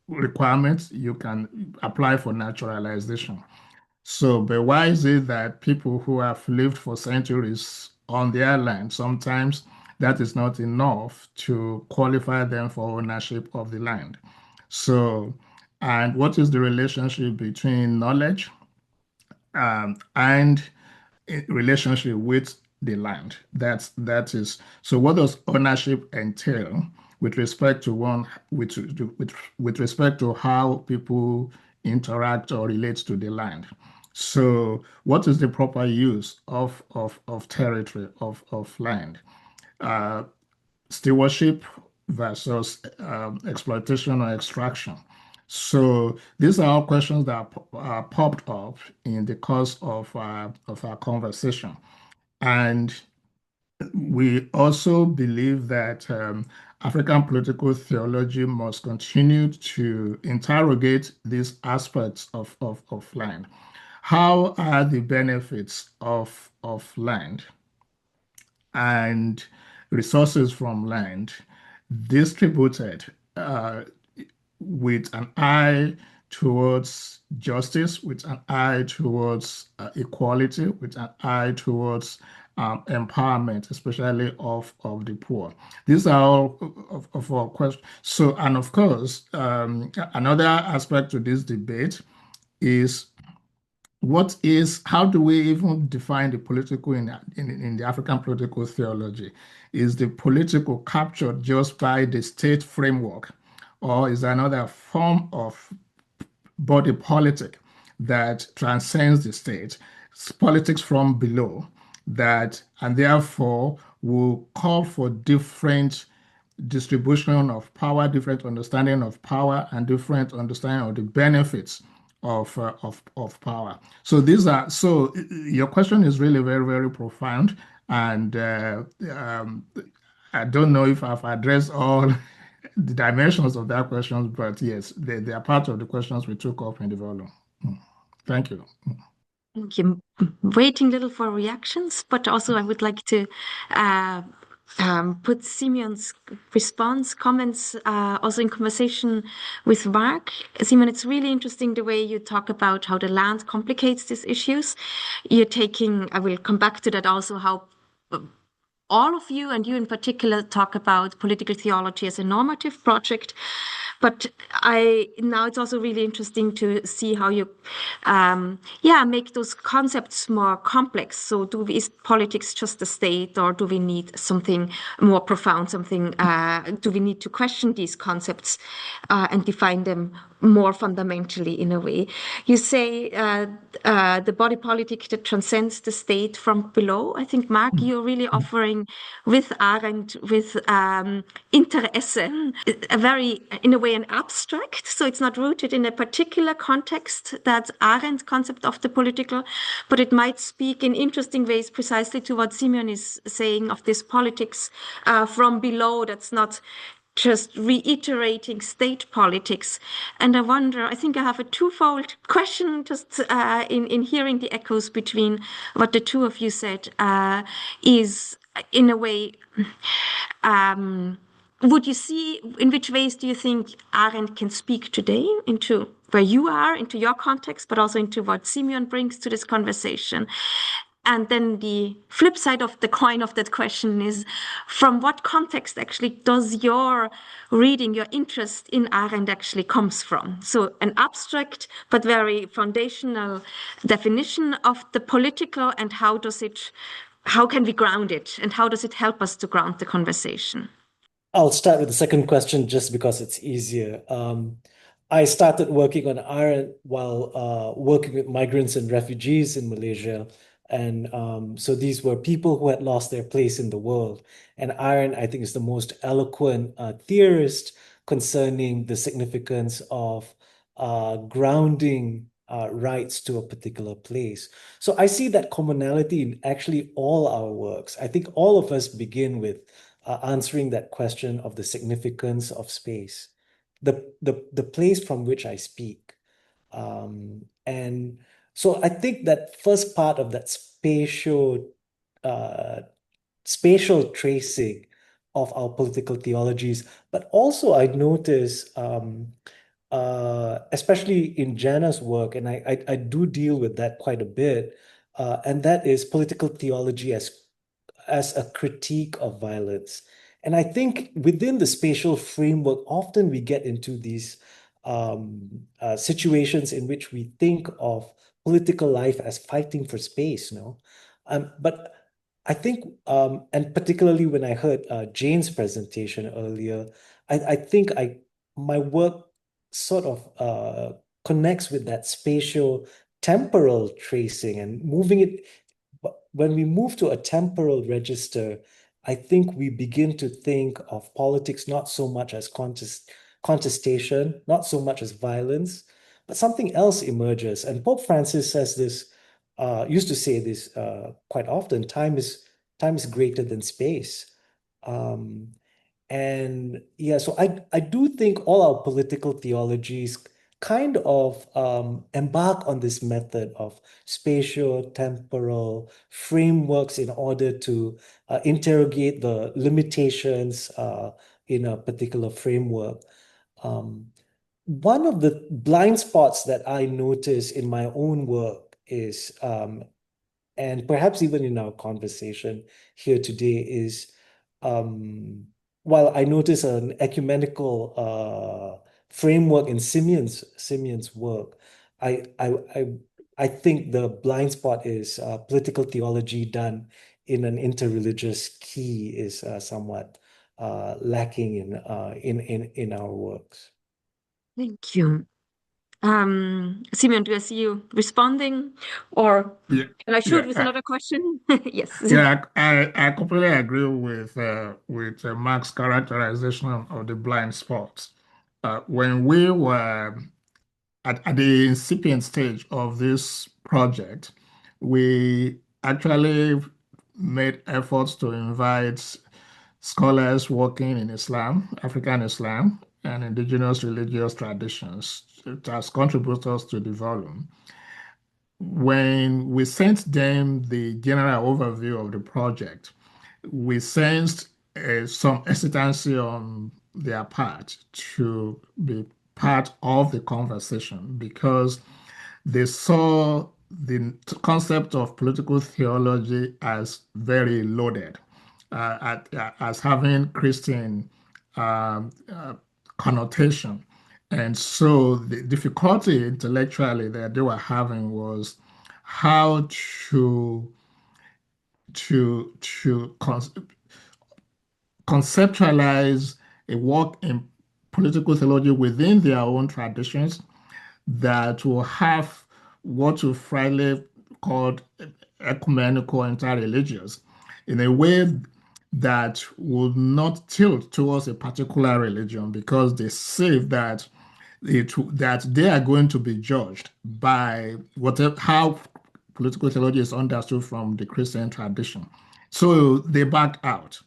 requirements, you can apply for naturalization. So, but why is it that people who have lived for centuries on their land, sometimes that is not enough to qualify them for ownership of the land? So, and what is the relationship between knowledge and relationship with the land? That is. So, what does ownership entail with respect to with respect to how people interact or relate to the land? So, what is the proper use of territory of land? Uh, Stewardship versus exploitation or extraction. So these are all questions that popped up in the course of our conversation. And we also believe that African political theology must continue to interrogate these aspects of land. How are the benefits of land and resources from land distributed with an eye towards justice, with an eye towards equality, with an eye towards empowerment, especially of the poor. These are all of our questions. So, and of course, another aspect to this debate is how do we even define the political in the African political theology? Is the political captured just by the state framework, or is there another form of body politic that transcends the state, politics from below, that and therefore will call for different distribution of power, different understanding of power, and different understanding of the benefits of power. So your question is really very, very profound, and I don't know if I've addressed all the dimensions of that question, but yes, they are part of the questions we took up in the volume. Thank you. Thank you. Waiting a little for reactions, but also I would like to put Simeon's response, comments also in conversation with Mark. Simeon, it's really interesting the way you talk about how the land complicates these issues. I will come back to that also, how all of you, and you in particular, talk about political theology as a normative project. But now it's also really interesting to see how you, make those concepts more complex. So, is politics just a state, or do we need something more profound? Do we need to question these concepts and define them more fundamentally in a way? You say the body politic that transcends the state from below. I think, Mark, you're really offering with Arendt, with Interesse, a very, in a way, an abstract. So it's not rooted in a particular context, that Arendt concept of the political, but it might speak in interesting ways precisely to what Simeon is saying of this politics from below, that's not just reiterating state politics. And I think I have a twofold question just in hearing the echoes between what the two of you said, is in a way, would you see, in which ways do you think Arendt can speak today into where you are, into your context, but also into what Simeon brings to this conversation? And then the flip side of the coin of that question is, from what context actually does your reading, your interest in Arendt actually comes from? So an abstract but very foundational definition of the political, and how can we ground it, and how does it help us to ground the conversation? I'll start with the second question just because it's easier. I started working on Arendt while working with migrants and refugees in Malaysia. And so these were people who had lost their place in the world. And Arendt, I think, is the most eloquent theorist concerning the significance of grounding rights to a particular place. So I see that commonality in actually all our works. I think all of us begin with answering that question of the significance of space, the place from which I speak. And so I think that first part of that spatial tracing of our political theologies, but also I notice, especially in Janna's work, and I do deal with that quite a bit, and that is political theology as a critique of violence. And I think within the spatial framework, often we get into these situations in which we think of political life as fighting for space, no? But I think, and particularly when I heard Jane's presentation earlier, I think my work sort of connects with that spatial temporal tracing and moving it. When we move to a temporal register, I think we begin to think of politics not so much as contestation, not so much as violence, but something else emerges. And Pope Francis says this, used to say this quite often: time is greater than space. And yeah, so I do think all our political theologies kind of embark on this method of spatial, temporal frameworks in order to interrogate the limitations in a particular framework. One of the blind spots that I notice in my own work is, and perhaps even in our conversation here today, is while I notice an ecumenical framework in Simeon's work, I think the blind spot is political theology done in an interreligious key is somewhat lacking in our works. Thank you. Simeon, do I see you responding, or Yeah, can I shoot yeah, with another question? Yes. yeah. I completely agree with Mark's characterization of the blind spots. When we were at the incipient stage of this project, we actually made efforts to invite scholars working in Islam, African Islam, and indigenous religious traditions as contributors to the volume. When we sent them the general overview of the project, we sensed some hesitancy on their part to be part of the conversation because they saw the concept of political theology as very loaded, as having Christian connotation. And so the difficulty intellectually that they were having was how to conceptualize a work in political theology within their own traditions that will have what we freely called ecumenical interreligious in a way that would not tilt towards a particular religion because they say that that they are going to be judged by whatever how political theology is understood from the Christian tradition. So they backed out.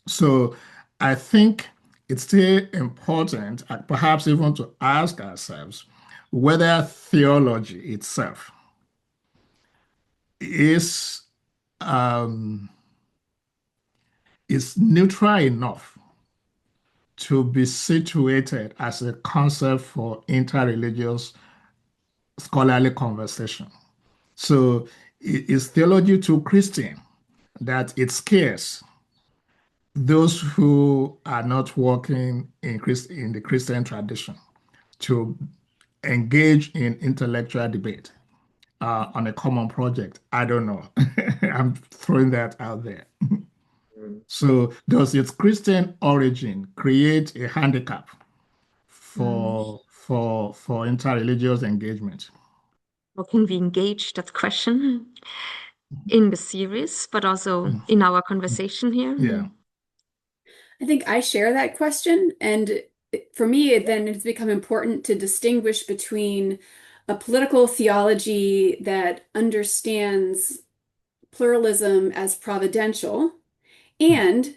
So I think it's still important, perhaps even to ask ourselves whether theology itself is neutral enough to be situated as a concept for interreligious scholarly conversation. So is theology too Christian that it scares those who are not working in the Christian tradition to engage in intellectual debate on a common project? I don't know. I'm throwing that out there. So does its Christian origin create a handicap for interreligious engagement? How can we engage that question in the series, but also in our conversation here? Yeah. I think I share that question, and for me, then it's become important to distinguish between a political theology that understands pluralism as providential and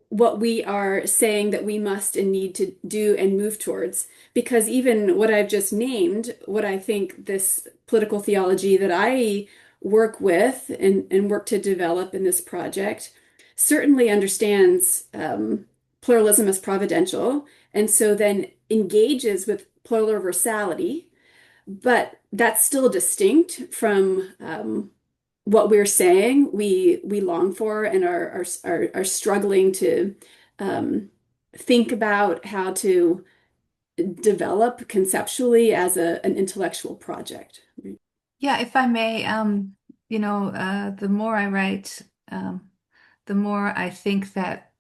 what we are saying that we must and need to do and move towards. Because even what I've just named, what I think this political theology that I work with and work to develop in this project certainly understands pluralism as providential, and so then engages with pluralversality, but that's still distinct from what we're saying we long for and are struggling to think about how to develop conceptually as an intellectual project. Yeah, if I may, the more I write, the more I think that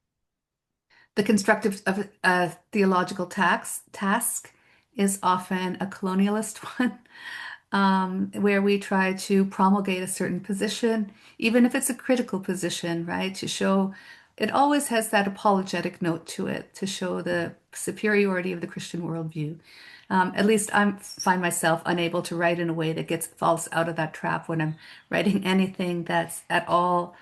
the constructive of a theological task is often a colonialist one, where we try to promulgate a certain position, even if it's a critical position, right? To show it always has that apologetic note to it, to show the superiority of the Christian worldview. At least I find myself unable to write in a way that falls out of that trap when I'm writing anything that's at all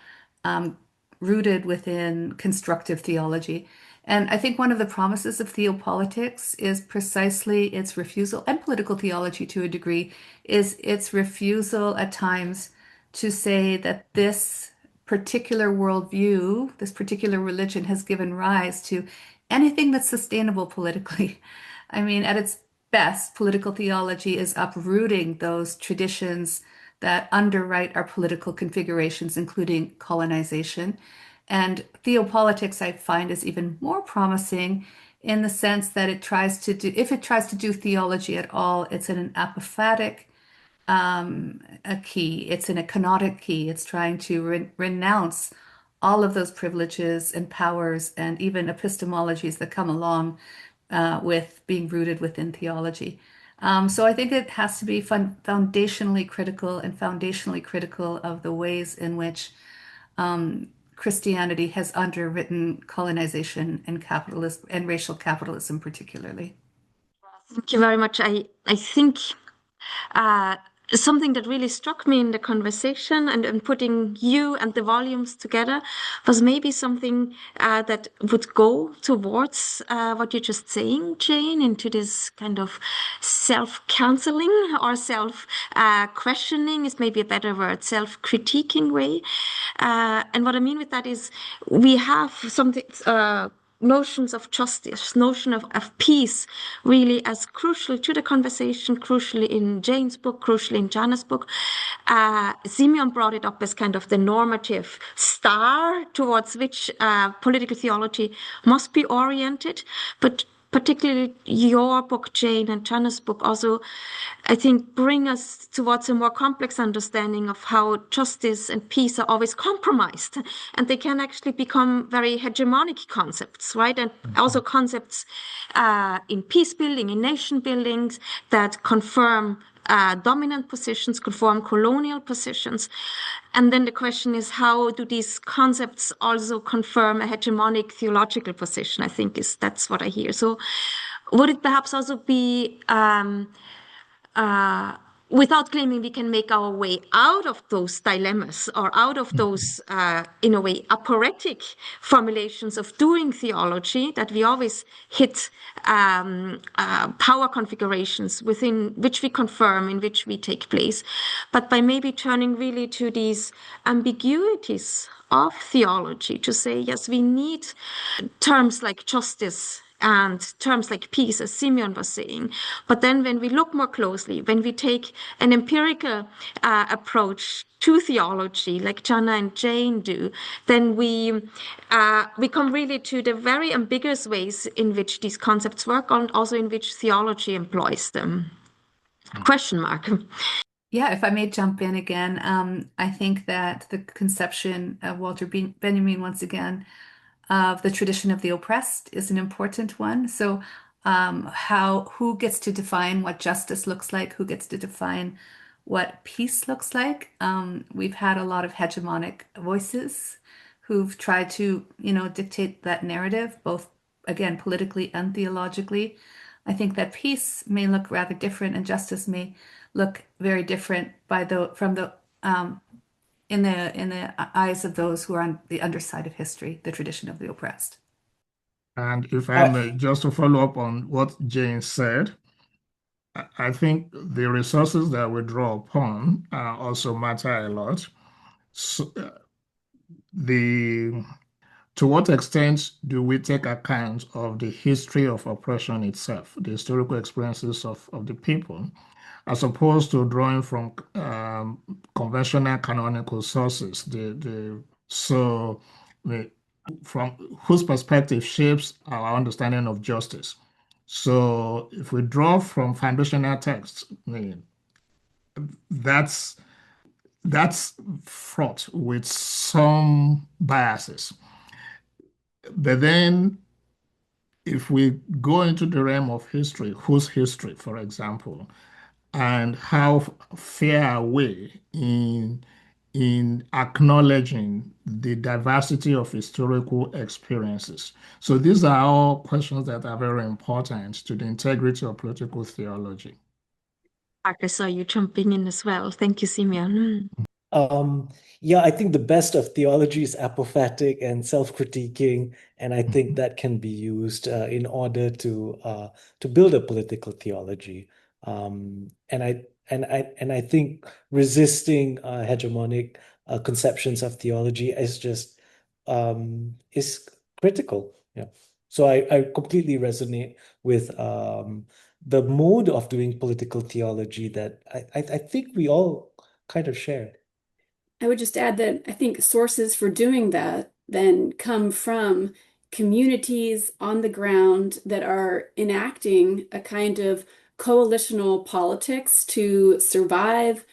rooted within constructive theology. And I think one of the promises of theopolitics is precisely its refusal, and political theology to a degree, is its refusal at times to say that this particular worldview, this particular religion has given rise to anything that's sustainable politically. I mean, at its best, political theology is uprooting those traditions that underwrite our political configurations, including colonization. And theopolitics, I find, is even more promising in the sense that if it tries to do theology at all, it's in an apophatic a key. It's in a kenotic key. It's trying to renounce all of those privileges and powers and even epistemologies that come along with being rooted within theology. So I think it has to be foundationally critical of the ways in which Christianity has underwritten colonization and capitalism and racial capitalism particularly. Thank you very much. I think something that really struck me in the conversation and putting you and the volumes together was maybe something that would go towards what you're just saying, Jane, into this kind of self-counseling or self-questioning is maybe a better word, self-critiquing way. And what I mean with that is we have something notions of justice, notion of peace, really as crucial to the conversation, crucially in Jane's book, crucially in Janna's book. Simeon brought it up as kind of the normative star towards which political theology must be oriented, but particularly your book, Jane, and Janna's book also, I think, bring us towards a more complex understanding of how justice and peace are always compromised. And they can actually become very hegemonic concepts, right? And also concepts in peace building, in nation buildings that confirm dominant positions, conform colonial positions. And then the question is, how do these concepts also confirm a hegemonic theological position? I think that's what I hear. So would it perhaps also be without claiming we can make our way out of those dilemmas or out of those, in a way, aphoretic formulations of doing theology, that we always hit power configurations within which we confirm, in which we take place, but by maybe turning really to these ambiguities of theology to say, yes, we need terms like justice and terms like peace, as Simeon was saying. But then when we look more closely, when we take an empirical approach to theology, like Janna and Jane do, then we come really to the very ambiguous ways in which these concepts work and also in which theology employs them. Question mark. Yeah, if I may jump in again, I think that the conception of Walter Benjamin, once again, of the tradition of the oppressed is an important one. So who gets to define what justice looks like, who gets to define what peace looks like. We've had a lot of hegemonic voices who've tried to, dictate that narrative, both again, politically and theologically. I think that peace may look rather different and justice may look very different in the eyes of those who are on the underside of history, the tradition of the oppressed. And if I may, just to follow up on what Jane said, I think the resources that we draw upon also matter a lot. So, to what extent do we take account of the history of oppression itself, the historical experiences of the people, as opposed to drawing from conventional canonical sources? From whose perspective shapes our understanding of justice. So if we draw from foundational texts, that's fraught with some biases. But then if we go into the realm of history, whose history, for example, and how fair are we in acknowledging the diversity of historical experiences. So these are all questions that are very important to the integrity of political theology. I saw you jumping in as well. Thank you, Simeon. Yeah, I think the best of theology is apophatic and self-critiquing, and I think that can be used in order to build a political theology. And I think resisting hegemonic conceptions of theology is critical. Yeah. So I completely resonate with the mode of doing political theology that I think we all kind of share. I would just add that I think sources for doing that then come from communities on the ground that are enacting a kind of coalitional politics to survive,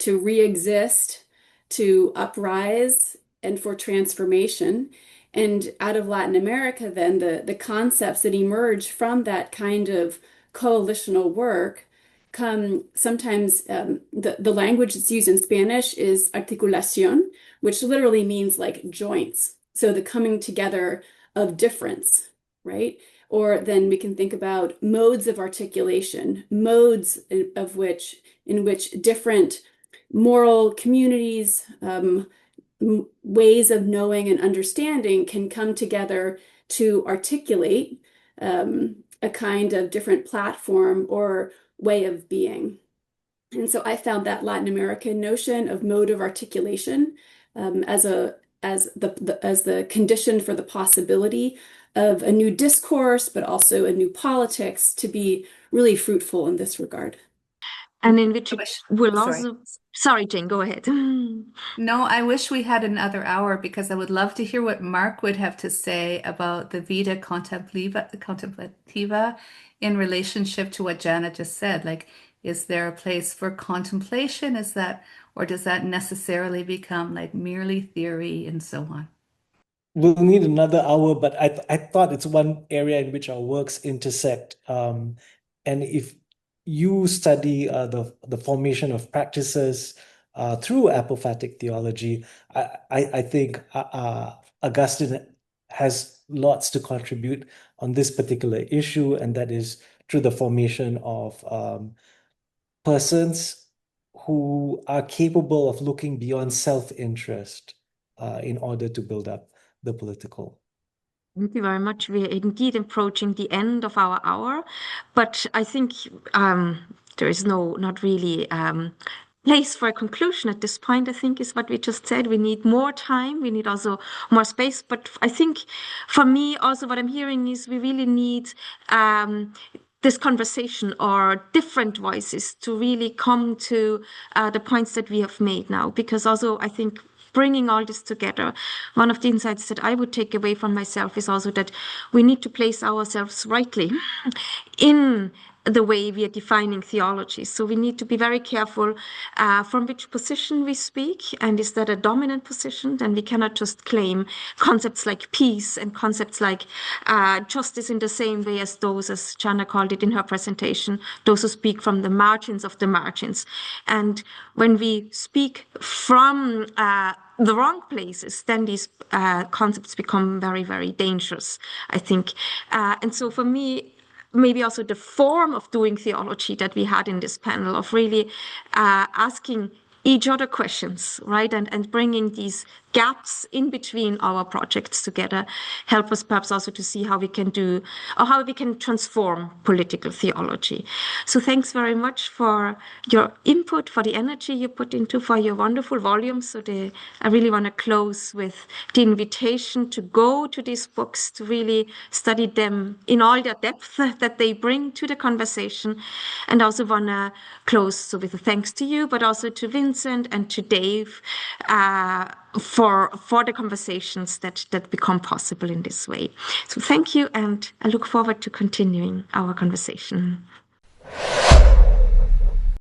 to re-exist, to uprise, and for transformation. And out of Latin America, then the concepts that emerge from that kind of coalitional work come sometimes the language that's used in Spanish is articulación, which literally means like joints. So the coming together of difference, right? Or then we can think about modes of articulation, modes in which different moral communities, ways of knowing and understanding can come together to articulate a kind of different platform or way of being. And so I found that Latin American notion of mode of articulation as the condition for the possibility of a new discourse, but also a new politics to be really fruitful in this regard. And in which it will also... Sorry, Jane, go ahead. No, I wish we had another hour because I would love to hear what Mark would have to say about the vita contemplativa in relationship to what Janna just said. Like, is there a place for contemplation? Or does that necessarily become like merely theory and so on? We'll need another hour, but I thought it's one area in which our works intersect. And if you study the formation of practices through apophatic theology, I think Augustine has lots to contribute on this particular issue, and that is through the formation of persons who are capable of looking beyond self-interest in order to build up the political. Thank you very much. We're indeed approaching the end of our hour, but I think there is not really place for a conclusion at this point, I think is what we just said. We need more time. We need also more space. But I think for me, also what I'm hearing is we really need this conversation or different voices to really come to the points that we have made now. Because also I think bringing all this together, one of the insights that I would take away from myself is also that we need to place ourselves rightly in the way we are defining theology. So we need to be very careful from which position we speak, and is that a dominant position? Then we cannot just claim concepts like peace and concepts like justice in the same way as those, as Janna called it in her presentation, those who speak from the margins of the margins. And when we speak from the wrong places, then these concepts become very, very dangerous, I think. And so for me, maybe also the form of doing theology that we had in this panel, of really asking each other questions, right? And bringing these gaps in between our projects together help us perhaps also to see how we can do, or how we can transform political theology. So thanks very much for your input, for the energy you put into, for your wonderful volumes. So I really want to close with the invitation to go to these books, to really study them in all their depth that they bring to the conversation. And I also want to close with a thanks to you, but also to Vincent and to Dave for the conversations that become possible in this way. So thank you, and I look forward to continuing our conversation.